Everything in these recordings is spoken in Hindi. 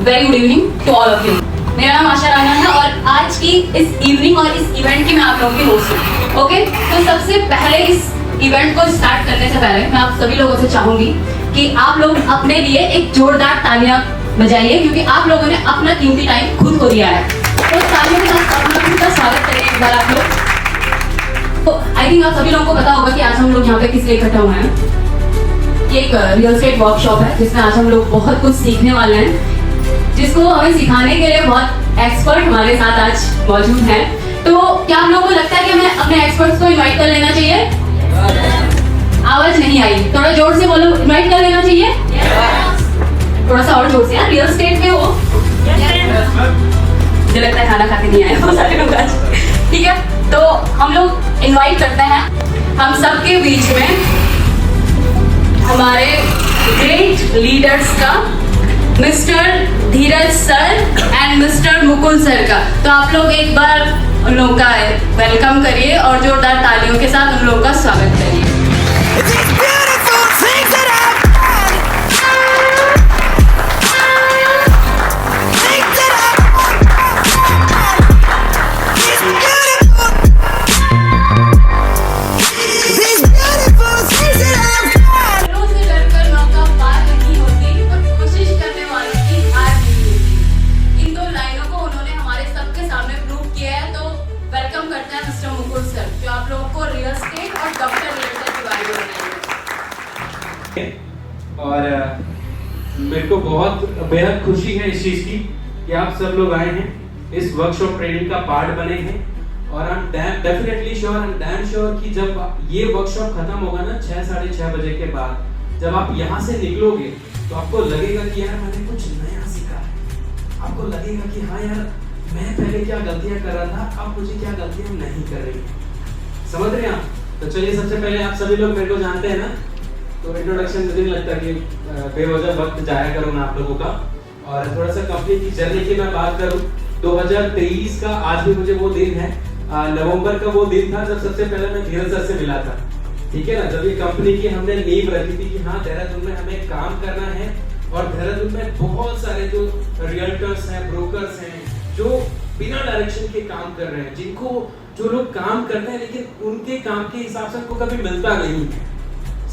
Very good evening to all of you. मेरा नाम आशा राणा है और आज की इस इवनिंग और इस इवेंट की मैं आप लोगों की होस्ट हूँ। ओके, तो सबसे पहले इस इवेंट को स्टार्ट करने से पहले मैं आप सभी लोगों से चाहूंगी कि आप लोग अपने लिए एक जोरदार तालियां बजाइए, क्योंकि आप लोगों ने अपना कीमती टाइम खुद को दिया है। तो तालियों के साथ अपना खुद का स्वागत करें एक बार आप लोग। तो आई थिंक आप सभी लोगों को पता होगा कि आज हम लोग यहाँ पे किस लिए इकट्ठा हुए हैं। ये एक रियल एस्टेट वर्कशॉप है जिसमें आज हम लोग बहुत कुछ सीखने वाले हैं, जिसको हमें सिखाने के लिए बहुत एक्सपर्ट हमारे साथ आज मौजूद हैं। तो क्या आप लोगों को लगता है कि हमें अपने एक्सपर्ट्स को इनवाइट कर लेना चाहिए? आवाज नहीं आई, थोड़ा जोर से बोलो, इनवाइट कर लेना चाहिए? थोड़ा सा और जोर से यार, रियल एस्टेट में हो। मुझे लगता है खाना खाते नहीं आए हो सारे लोग आज। ठीक है, तो हम लोग इनवाइट करते हैं हम सबके बीच में हमारे ग्रेट लीडर्स का, mister Dheeraj sir and mister Mukul sir का। तो आप लोग एक बार उन लोगों का वेलकम करिए और जोरदार तालियों के साथ उन लोगों का स्वागत करिए। और मेरे को बहुत बेहद खुशी है इस चीज़ की कि आप सब लोग आए हैं, इस वर्कशॉप ट्रेनिंग का पार्ट बने हैं। और I'm definitely sure, I'm damn sure कि जब ये वर्कशॉप खत्म होगा ना 6-6:30 बजे के बाद, जब आप यहाँ से निकलोगे तो आपको लगेगा कि यार मैंने कुछ नया सीखा है। आपको लगेगा कि हाँ यार, मैं पहले क्या गलतियाँ कर रहा था, अब मुझे क्या गलतियाँ नहीं कर रही। समझ रहे हैं आप? तो चलिए, सबसे पहले आप सभी लोग मेरे को जानते हैं ना, तो इंट्रोडक्शन मुझे नहीं लगता कि बेवजह वक्त जाया करूँ मैं आप लोगों का। और थोड़ा सा कंपनी की जर्नी की मैं बात करूँ, 2023 का आज भी मुझे वो दिन है, नवंबर का वो दिन था जब सबसे पहले मैं धीरज सर से मिला था। ठीक है ना, जब ये कंपनी की हमने नींव रखी थी कि हाँ देहरादून में हमें काम करना है। और देहरादून में बहुत सारे जो रियल्टर्स हैं, ब्रोकर्स हैं, जो बिना डायरेक्शन के काम कर रहे हैं, जिनको जो लोग काम करते हैं लेकिन उनके काम के हिसाब से उनको कभी मिलता नहीं है।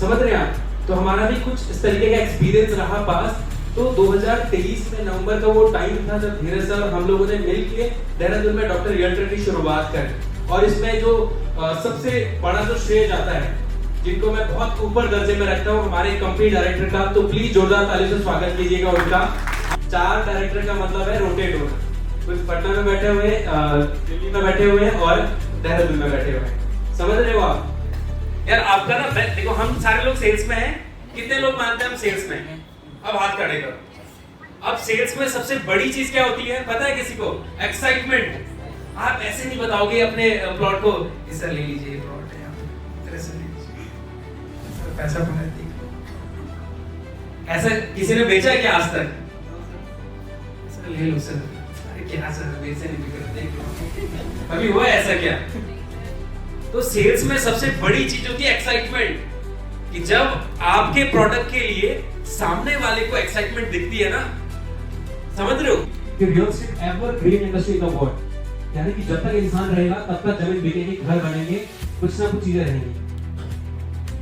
समझ रहे हैं आप? तो हमारा भी कुछ इस तरीके का एक्सपीरियंस रहा पास। तो 2023 में नवंबर का वो टाइम था जब धीरज सर हम लोगों ने मिलकर देहरादून में डॉक्टर रियल्टर की शुरुआत करी। और इसमें जो सबसे बड़ा जो श्रेय जाता है, जिनको मैं बहुत ऊपर दर्जे में रखता हूँ, हमारे कंपनी डायरेक्टर का। तो प्लीज जोरदार ताली से स्वागत कीजिएगा उनका। 4 डायरेक्टर का मतलब है रोटेट होना। कुछ पटना में बैठे हुए, दिल्ली में बैठे हुए हैं और देहरादून में बैठे हुए हैं। समझ रहे हो आप? यार आपका ना, देखो हम सारे लोग सेल्स में हैं। कितने लोग मानते हैं हम सेल्स में हैं? अब हाथ खड़े करो। अब सेल्स में सबसे बड़ी चीज क्या होती है पता है किसी को? एक्साइटमेंट। आप ऐसे नहीं बताओगे अपने प्लॉट को, इसे ले लीजिए, प्लॉट है आप ऐसे ले लीजिए, पैसा बना दीजिए। ऐसा किसी ने बेचा है क्या आज तक? सर ले लो सर। अरे क्या सर, वैसे नहीं बिकते। अभी हुआ ऐसा क्या? तो सेल्स में सबसे बड़ी चीज होती है एक्साइटमेंट, कि जब आपके प्रोडक्ट के लिए सामने वाले को एक्साइटमेंट दिखती है ना, समझ रहे हो? कि real estate evergreen industry in the world, यानी कि जब तक इंसान रहेगा तब तक जमीन बिकेगी, घर बनेंगे, कुछ ना कुछ चीजें रहेंगी।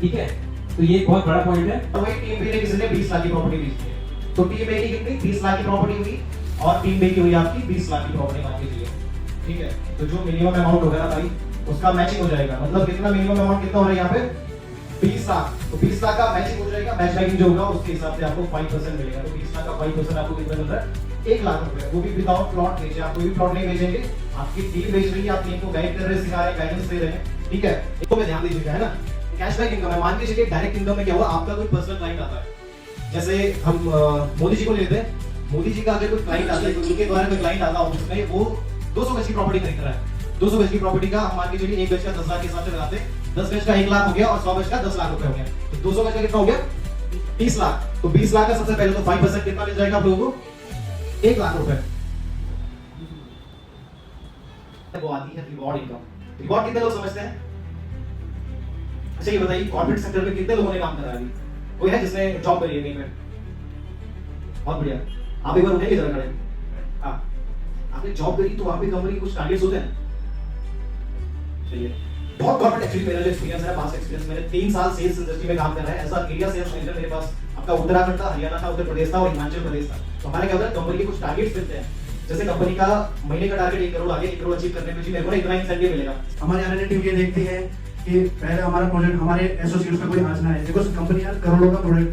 ठीक है, तो ये एक बहुत बड़ा पॉइंट है। तो भाई टीम बी ने किसी ने 20 लाख की प्रॉपर्टी बेची है, तो टीम ए की कितनी 30 लाख की प्रॉपर्टी हुई और टीम बी की हुई आपकी 20 लाख की प्रॉपर्टी मान लीजिए। ठीक है, तो जो मिनिमम अमाउंट होगा ना भाई उसका मैचिंग हो जाएगा। मतलब कितना मिनिमम अमाउंट कितना हो रहा है यहाँ पे? 20 लाख। तो 20 लाख का मैचिंग हो जाएगा। मैच मैचिंग जो होगा उसके हिसाब से आपको 5% मिलेगा। तो 20 लाख का 5% आपको कितना मिल रहा है? 1 लाख रुपए। वो भी विदाउट प्लॉट बेचे। आप कोई भी प्लॉट नहीं बेचेंगे, आपकी टीम बेच रही है, आप टीम को गाइड कर रहे हैं, सिखा रहे हैं, गाइडेंस दे रहे हैं। ठीक है, इसको पे ध्यान दीजिएगा, है ना? कैशबैक इनकम है। मान के चलिए डायरेक्ट इनकम में क्या हुआ, आपका कोई पर्सनल क्लाइंट आता है, जैसे हम मोदी जी को लेते हैं। मोदी जी का अगर कोई क्लाइंट आता है, उनके द्वारा कोई क्लाइंट आता है ऑफिस में, वो 200 गज की प्रॉपर्टी खरीद रहा है। 200 गज की प्रॉपर्टी का हम मान के चलिए 1 गज का 10 लाख के हिसाब से लगाते हैं। 10 गज का 1 लाख हो गया और 100 गज का 10 लाख रुपए हो गया। तो 200 गज का कितना हो गया? 30 लाख। तो 20 लाख का सबसे पहले तो 5% कितना मिल जाएगा आप लोगों को? 1 लाख रुपए। वो आती है रिवॉर्ड इनकम। रिवॉर्ड कितने लोग समझते हैं? अच्छा ये बताइए, कॉर्पोरेट सेक्टर में कितने लोगों ने काम करा है? कोई है जिसने जॉब करी है कहीं पे? बहुत बढ़िया। आप एक बार उठेंगे जरा खड़े। हाँ, आपने जॉब करी तो वहाँ पे कंपनी कुछ टारगेट्स होते हैं। चलिए, बहुत गवर्नमेंट एक्चुअली मेरा जो एक्सपीरियंस है, पास्ट एक्सपीरियंस, मैंने 3 साल सेल्स इंडस्ट्री में काम कर रहा है। ऐसा एरिया सेल्स मैनेजर मेरे पास आपका उत्तराखंड था, हरियाणा था, उत्तर प्रदेश था और हिमाचल प्रदेश था। तो हमारे क्या होता है, कंपनी के कुछ टारगेट्स मिलते हैं। जैसे कंपनी का महीने का टारगेट 1 करोड़ आगे 1 करोड़ अचीव करने में जी मेरे को ना इतना इंसेंटिव मिलेगा। हमारी आने टीम ये देखती है कि पहले हमारा प्रोजेक्ट हमारे एसोसिएट्स पे कोई आँच ना है। देखो कंपनी यार करोड़ों का प्रोजेक्ट,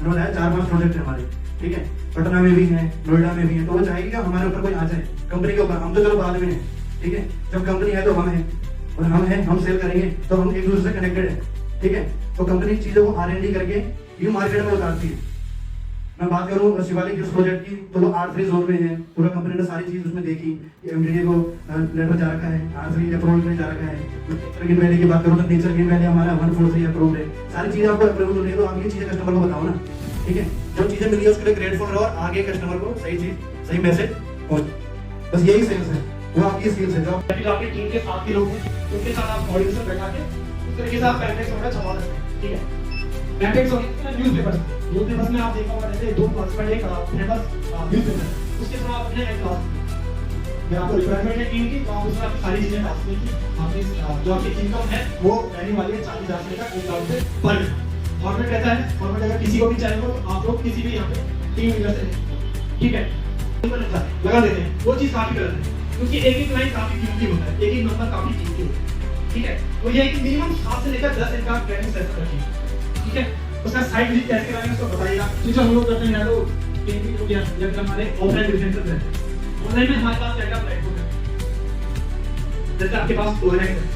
मैंने बताया 4-5 प्रोजेक्ट है हमारे, ठीक है, पटना में भी है, नोएडा में भी है, तो वो चाहेगी कि हमारे ऊपर कोई आँच है कंपनी के ऊपर। हम तो चलो बाद में है, ठीक है, जब कंपनी है तो हम हैं, और हम हैं, हम सेल करेंगे तो हम एक दूसरे से कनेक्टेड है, ठीक है। तो कंपनी चीजों को R&D करके ये मार्केट में उतारती है। मैं बात करूं शिवालिक गिफ्ट प्रोजेक्ट की, तो वो R3 जोन में है, पूरा कंपनी ने सारी चीज उसमें देखी, MDDA को लेटर जा रखा है, R3 अप्रूवल में जा रखा है। नेचर वैली की बात करूं तो नेचर वैली हमारा 143 अप्रूव्ड है। सारी चीजें आपको अप्रूवल होनी है, तो आप ये चीजें कस्टमर को बताओ ना, ठीक है। जो चीजें मिली है उसके लिए ग्रेटफुल रहो और आगे कस्टमर को सही चीज, सही मैसेज पहुंच। बस यही सेल्स है, वो आपकी स्किल्स है। जो आपकी टीम के साथ के लोग हैं, उनके साथ आप ऑडियंस में बैठा के उस तरीके से आप पैम्पलेट्स वगैरह छपा सकते हैं, ठीक है। पैम्पलेट्स होंगे न्यूज़पेपर्स में आप देखा होगा, जैसे 2 पार्टिसिपेंट एक फेमस न्यूज़पेपर, उसके थ्रू आप अपने एक मैं आपको रिक्वायरमेंट है टीम की, तो आप उसमें आपकी सारी चीजें डाल सकते हैं। आपकी जो आपकी इनकम है वो रहने वाली है 40,000 रुपये का 1 लाख रुपये पर मंथ। फॉर्मेट कहता है, फॉर्मेट अगर किसी को भी चाहिए हो तो आप लोग किसी भी यहाँ पे टीम लीडर से, ठीक है, लगा देते हैं। वो चीज़ काफी गलत है, क्योंकि एक एक लाइन काफी कीमती होता है, एक एक नंबर काफी कीमती होता है, ठीक है। तो ये है कि मिनिमम 7 से लेकर 10 दिन का ट्रेनिंग सेशन रखिए, ठीक है। उसका साइट विजिट कैसे कराएंगे उसको बताइएगा। जो हम लोग करते हैं तो टीम हो गया, जब हमारे ऑफलाइन डिफरेंसेस हैं, ऑनलाइन में हमारे पास क्या प्लेटफॉर्म है, जैसे आपके पास OLX है,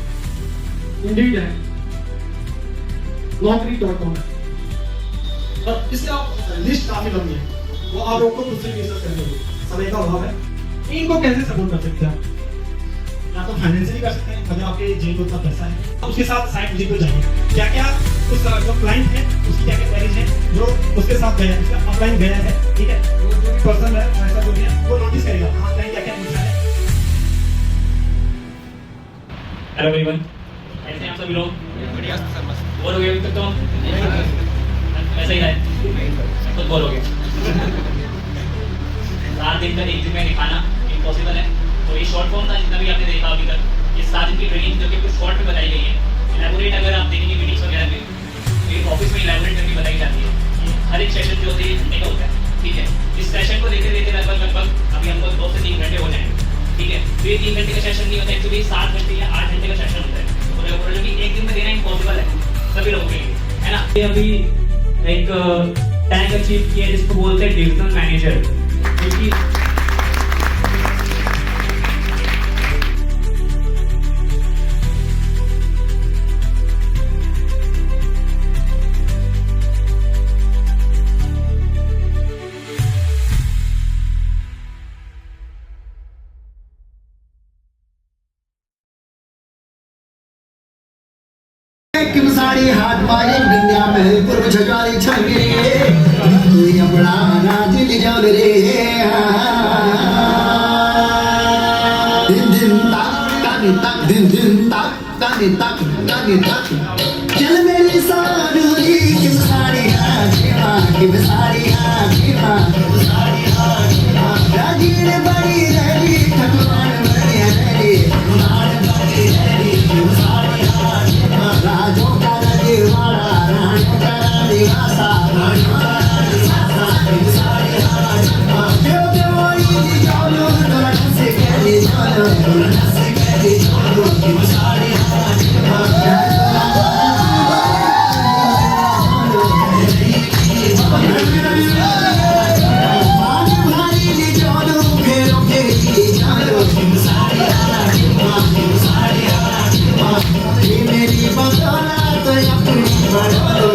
Indeed है, Naukri.com है, और इससे आप लिस्ट काफी लंबी है, वो आप लोग को खुद से रिसर्च करनी होगी, समय का अभाव है। इनको कैसे सपोर्ट कर सकते हैं? या तो फाइनेंशियली कर सकते हैं, अगर आपके जेब में उतना पैसा है, उसके साथ साइट विजिट पे जाइए, क्या क्या उस जो क्लाइंट है उसकी क्या क्या क्वेरीज है, जो उसके साथ गया है, उसका ऑनलाइन गया है, ठीक है, वो जो भी पर्सन है ऐसा जो भी है वो नोटिस करेगा ऑनलाइन क्या क्या पूछा है। हेलो एवरीवन, कैसे हैं आप सभी लोग? बढ़िया सर, मस्त। बोर हो गए अभी तक तो ऐसा ही रहे, खुद बोर हो गए। 7 दिन का एक दिन में दिखाना इम्पॉसिबल है, तो ये शॉर्ट फॉर्म था जितना भी आपने देखा अभी तक। ये 7 दिन की ट्रेनिंग जो कि कुछ शॉर्ट में बताई गई है, इलैबोरेट अगर आप देखेंगे मीटिंग्स वगैरह में, तो ये ऑफिस में इलैबोरेट करके बताई जाती है। हर एक सेशन जो होता है 1 घंटे का होता है, ठीक है। इस सेशन को देखते देखते लगभग अभी हमको 2 से 3 घंटे हो जाएंगे, ठीक है। तो ये 3 घंटे का सेशन नहीं होता है, एक्चुअली 7 घंटे या 8 घंटे का सेशन होता है, तो जो कि एक दिन में देना इम्पॉसिबल है सभी लोगों के लिए, है ना। ये अभी एक टैग अचीव किया जिसको बोलते हैं डिविजनल मैनेजर, क्योंकि साड़ी हाथ मारे दुनिया में पूर्व छजारी छंगे कोई अपना राज ले जाओ रे दिन दिन तक दिन दिन तक चल मेरी साड़ी की साड़ी हाथ की साड़ी हाथ राजी रे बड़ी रेडी ठकुरान बड़ी रेडी राजो का देवारा राजो का देवासा देव देवाई दी जानो तोरा से कहले जानो तोरा से कहले जानो कि साड़ी मेरी बंगाला तो अपनी बड़ो